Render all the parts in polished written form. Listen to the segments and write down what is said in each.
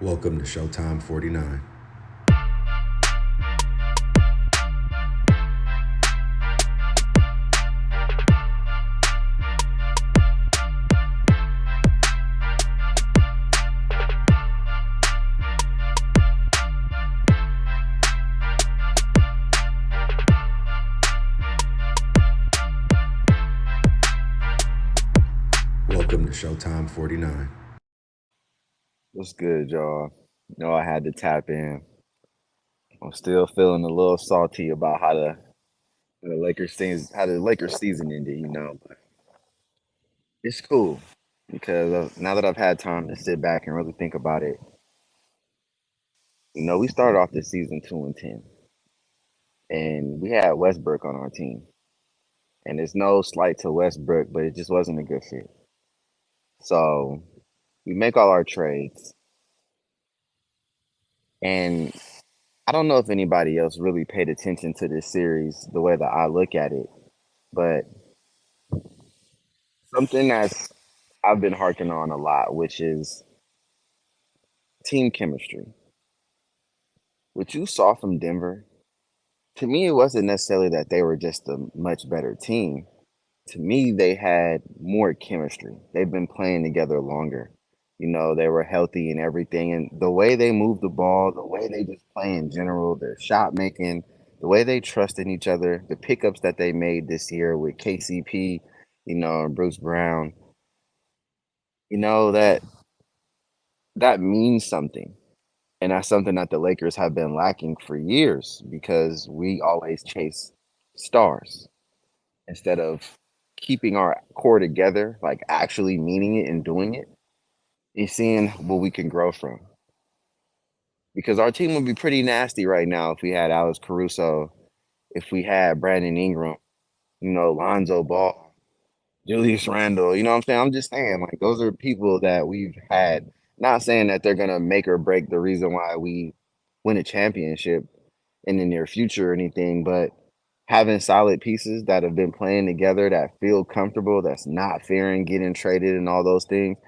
Welcome to Showtime 49. Welcome to Showtime 49. What's good, y'all? Know I had to tap in. I'm still feeling a little salty about how the Lakers season ended, but it's cool because now that I've had time to sit back and really think about it, we started off this season 2-10, and we had Westbrook on our team, and it's no slight to Westbrook, but it just wasn't a good fit. So we make all our trades, and I don't know if anybody else really paid attention to this series the way that I look at it, but something that's I've been harking on a lot, which is team chemistry. What you saw from Denver, to me, it wasn't necessarily that they were just a much better team. To me, they had more chemistry. They've been playing together longer. They were healthy and everything. And the way they moved the ball, the way they just play in general, their shot making, the way they trust in each other, the pickups that they made this year with KCP, and Bruce Brown, that that means something. And that's something that the Lakers have been lacking for years because we always chase stars instead of keeping our core together, like actually meaning it and doing it, and seeing what we can grow from. Because our team would be pretty nasty right now if we had Alex Caruso, if we had Brandon Ingram, Lonzo Ball, Julius Randle. You know what I'm saying? I'm just saying, like, those are people that we've had. Not saying that they're going to make or break the reason why we win a championship in the near future or anything, but having solid pieces that have been playing together that feel comfortable, that's not fearing getting traded and all those things,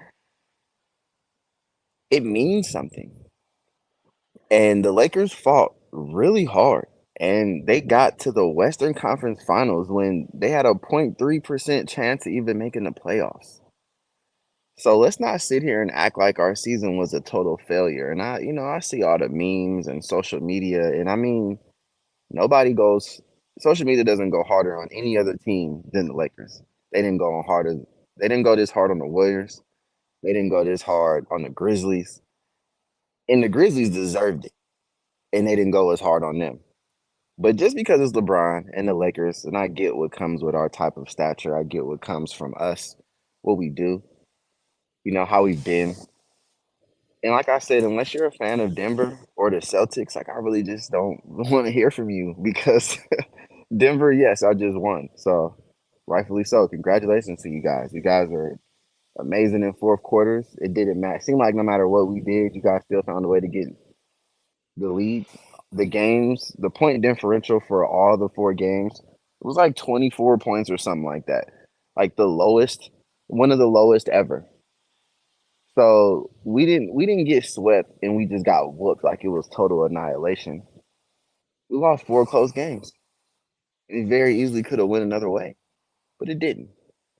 it means something. And the Lakers fought really hard and they got to the Western Conference Finals when they had a 0.3% chance of even making the playoffs. So let's not sit here and act like our season was a total failure. And I see all the memes and social media, and I mean, nobody goes social media doesn't go harder on any other team than the Lakers. They didn't go on harder. They didn't go this hard on the Warriors. They didn't go this hard on the Grizzlies. And the Grizzlies deserved it. And they didn't go as hard on them. But just because it's LeBron and the Lakers, and I get what comes with our type of stature, I get what comes from us, what we do, how we've been. And like I said, unless you're a fan of Denver or the Celtics, like I really just don't want to hear from you because Denver, yes, I just won. So rightfully so. Congratulations to you guys. You guys are amazing in fourth quarters. It didn't matter. Seemed like no matter what we did, you guys still found a way to get the lead. The games, the point differential for all the four games, it was like 24 points or something like that. Like the lowest, one of the lowest ever. So we didn't get swept and we just got whooped like it was total annihilation. We lost four close games. It very easily could have went another way, but it didn't.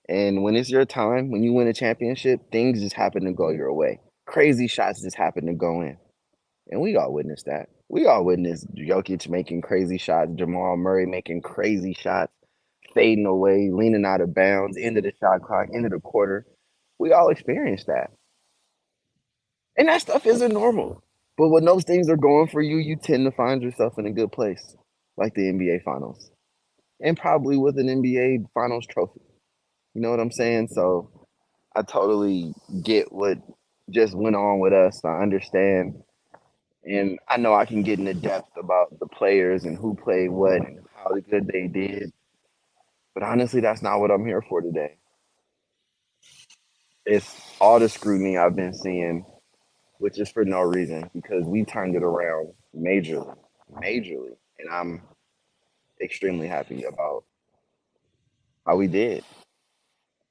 And when it's your time, when you win a championship, things just happen to go your way. Crazy shots just happen to go in. And we all witnessed that. We all witnessed Jokic making crazy shots, Jamal Murray making crazy shots, fading away, leaning out of bounds, end of the shot clock, end of the quarter. We all experienced that. And that stuff isn't normal. But when those things are going for you, you tend to find yourself in a good place, like the NBA Finals, and probably with an NBA Finals trophy. You know what I'm saying? So I totally get what just went on with us. I understand. And I know I can get into depth about the players and who played what and how good they did. But honestly, that's not what I'm here for today. It's all the scrutiny I've been seeing, which is for no reason because we turned it around majorly, majorly. And I'm extremely happy about how we did.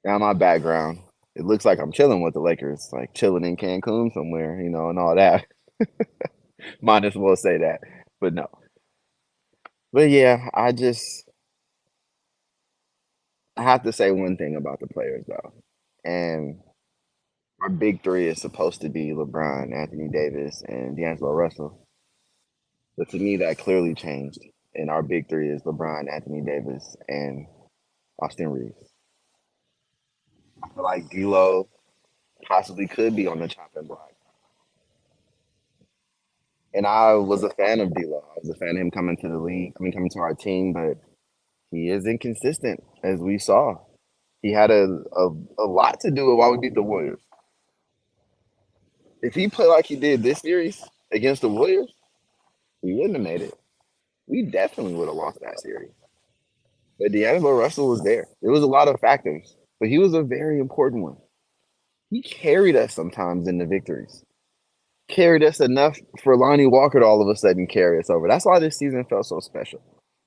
Now, my background. It looks like I'm chilling with the Lakers, like chilling in Cancun somewhere, and all that. Might as well say that, but no. But yeah, I have to say one thing about the players though, and our big three is supposed to be LeBron, Anthony Davis, and D'Angelo Russell. But to me, that clearly changed, and our big three is LeBron, Anthony Davis, and Austin Reeves. I feel like D'Lo possibly could be on the chopping block. And I was a fan of D'Lo. I was a fan of him coming to the league. I mean, coming to our team, but he is inconsistent, as we saw. He had a lot to do with why we beat the Warriors. If he played like he did this series against the Warriors, we wouldn't have made it. We definitely would have lost that series. But D'Angelo Russell was there. There was a lot of factors, but he was a very important one. He carried us sometimes in the victories. Carried us enough for Lonnie Walker to all of a sudden carry us over. That's why this season felt so special.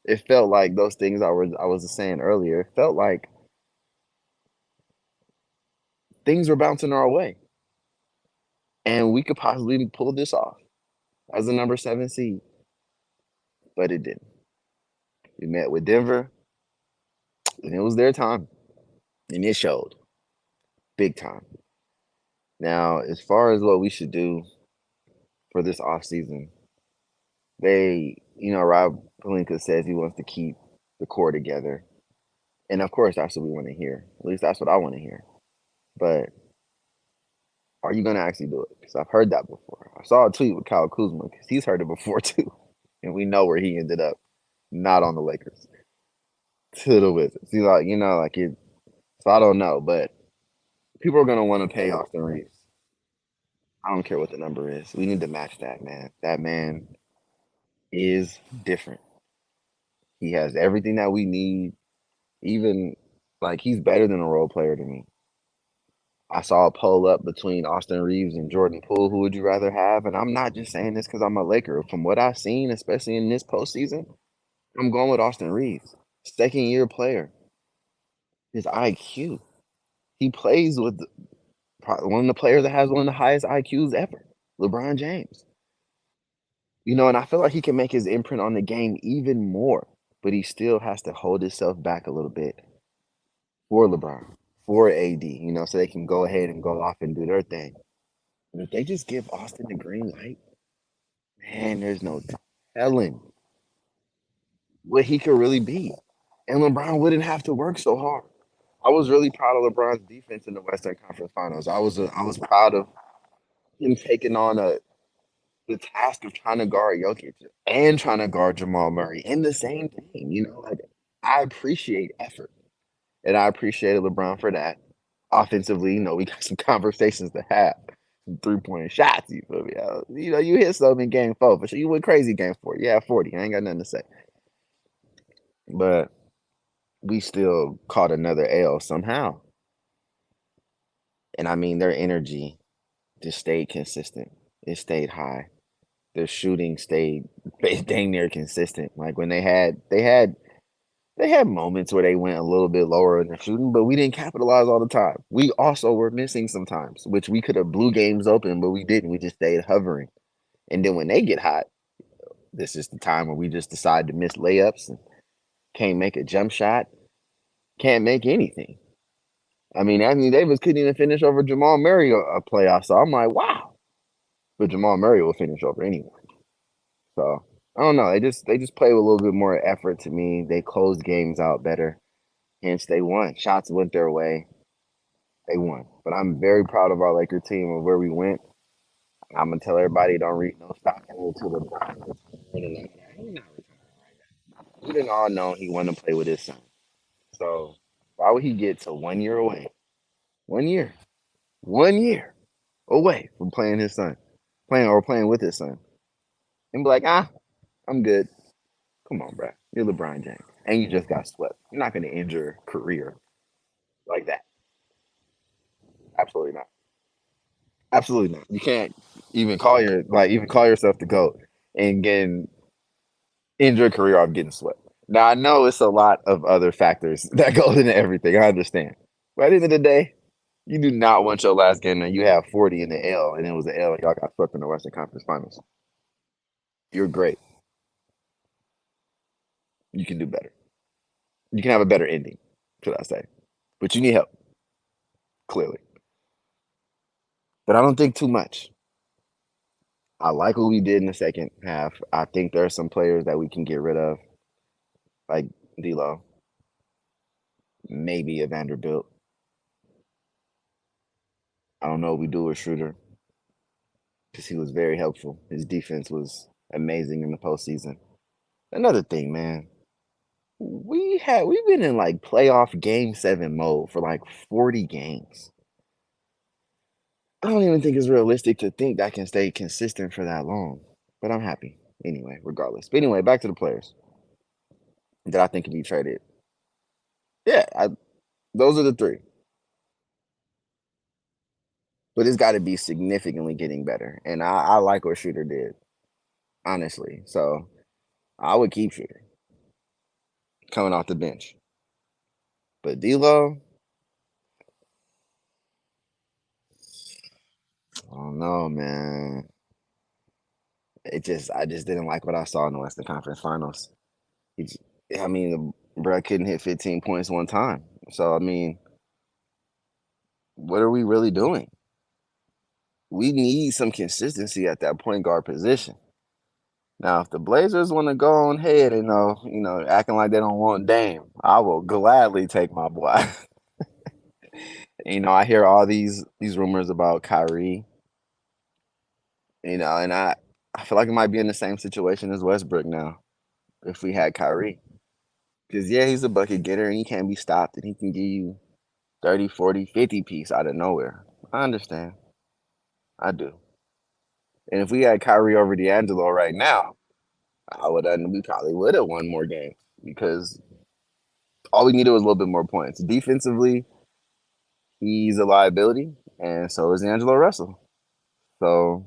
It felt like those things I was saying earlier. It felt like things were bouncing our way, and we could possibly pull this off as a number 7 seed, but it didn't. We met with Denver, and it was their time, and it showed big time. Now, as far as what we should do for this offseason, Rob Pelinka says he wants to keep the core together. And of course, that's what we want to hear. At least that's what I want to hear. But are you going to actually do it? Because I've heard that before. I saw a tweet with Kyle Kuzma because he's heard it before too. And we know where he ended up, not on the Lakers, to the Wizards. He's like, like it. So I don't know, but people are going to want to pay Austin Reeves. I don't care what the number is. We need to match that man. That man is different. He has everything that we need. Even like he's better than a role player to me. I saw a poll up between Austin Reeves and Jordan Poole. Who would you rather have? And I'm not just saying this because I'm a Laker. From what I've seen, especially in this postseason, I'm going with Austin Reeves. Second year player. His IQ. He plays with one of the players that has one of the highest IQs ever, LeBron James. And I feel like he can make his imprint on the game even more, but he still has to hold himself back a little bit for LeBron, for AD, so they can go ahead and go off and do their thing. But if they just give Austin the green light, man, there's no telling what he could really be. And LeBron wouldn't have to work so hard. I was really proud of LeBron's defense in the Western Conference Finals. I was proud of him taking on the task of trying to guard Jokic and trying to guard Jamal Murray in the same thing. Like I appreciate effort, and I appreciated LeBron for that. Offensively, we got some conversations to have. Some 3-point shots, you feel me? You hit some in game 4, but you went crazy game 4. Yeah, 40. I ain't got nothing to say. But we still caught another L somehow. And I mean, their energy just stayed consistent. It stayed high. Their shooting stayed dang near consistent. Like when they had moments where they went a little bit lower in the shooting, but we didn't capitalize all the time. We also were missing sometimes, which we could have blew games open, but we didn't. We just stayed hovering. And then when they get hot, this is the time where we just decide to miss layups and can't make a jump shot, can't make anything. I mean, Anthony Davis couldn't even finish over Jamal Murray a playoff. So I'm like, wow. But Jamal Murray will finish over anyone. So I don't know. They just play with a little bit more effort to me. They closed games out better. Hence they won. Shots went their way. They won. But I'm very proud of our Laker team and where we went. I'm gonna tell everybody don't read no stock to LeBron. He's not retiring. We didn't all know he wanted to play with his son. So why would he get to 1 year away? 1 year. 1 year away from playing his son. Playing with his son. And be like, I'm good. Come on, bro. You're LeBron James. And you just got swept. You're not gonna end your career like that. Absolutely not. Absolutely not. You can't even call yourself the GOAT and end your career off getting swept. Now I know it's a lot of other factors that go into everything. I understand. But at the end of the day, You do not want your last game and you have 40 in the L, and it was the L, and y'all got swept in the Western Conference Finals. You're great. You can do better. You can have a better ending, should I say? But you need help, clearly. But I don't think too much. I like what we did in the second half. I think there are some players that we can get rid of, like D'Lo, maybe a Vanderbilt. I don't know what we do with Schroeder because he was very helpful. His defense was amazing in the postseason. Another thing, man, we've been in like playoff game 7 mode for like 40 games. I don't even think it's realistic to think that can stay consistent for that long. But I'm happy anyway, regardless. But anyway, back to the players that I think can be traded. Yeah, those are the three. But it's got to be significantly getting better. And I like what Shooter did, honestly. So I would keep Shooter coming off the bench. But D'Lo, I don't know, man. I just didn't like what I saw in the Western Conference Finals. He's, I mean, the bro couldn't hit 15 points one time. So I mean, what are we really doing? We need some consistency at that point guard position. Now, if the Blazers want to go on ahead and acting like they don't want Dame, I will gladly take my boy. I hear all these rumors about Kyrie, and I feel like it might be in the same situation as Westbrook now if we had Kyrie. Because yeah, he's a bucket getter and he can't be stopped and he can give you 30, 40, 50 piece out of nowhere. I understand. I do. And if we had Kyrie over D'Angelo right now, we probably would have won more games because all we needed was a little bit more points. Defensively, he's a liability, and so is Angelo Russell. So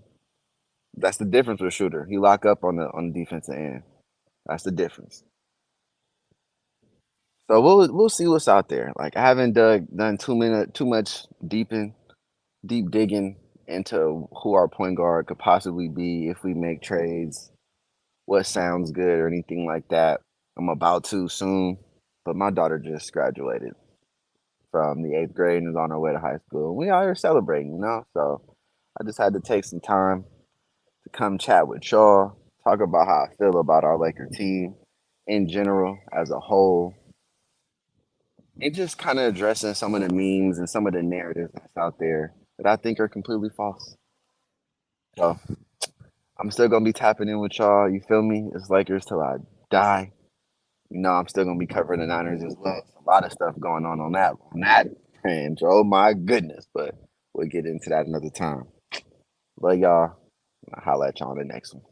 that's the difference with Shooter. He lock up on the defensive end. That's the difference. So we'll see what's out there. Like I haven't done too much deep digging into who our point guard could possibly be if we make trades, what sounds good or anything like that. I'm about to soon, but my daughter just graduated from the 8th grade and is on her way to high school. We out here celebrating. So I just had to take some time to come chat with y'all, talk about how I feel about our Laker team in general as a whole, and just kind of addressing some of the memes and some of the narratives that's out there that I think are completely false. So I'm still gonna be tapping in with y'all. You feel me? It's Lakers till I die. I'm still gonna be covering the Niners as well. It's a lot of stuff going on that range. Oh my goodness! But we'll get into that another time. But y'all, I'll holla at y'all on the next one.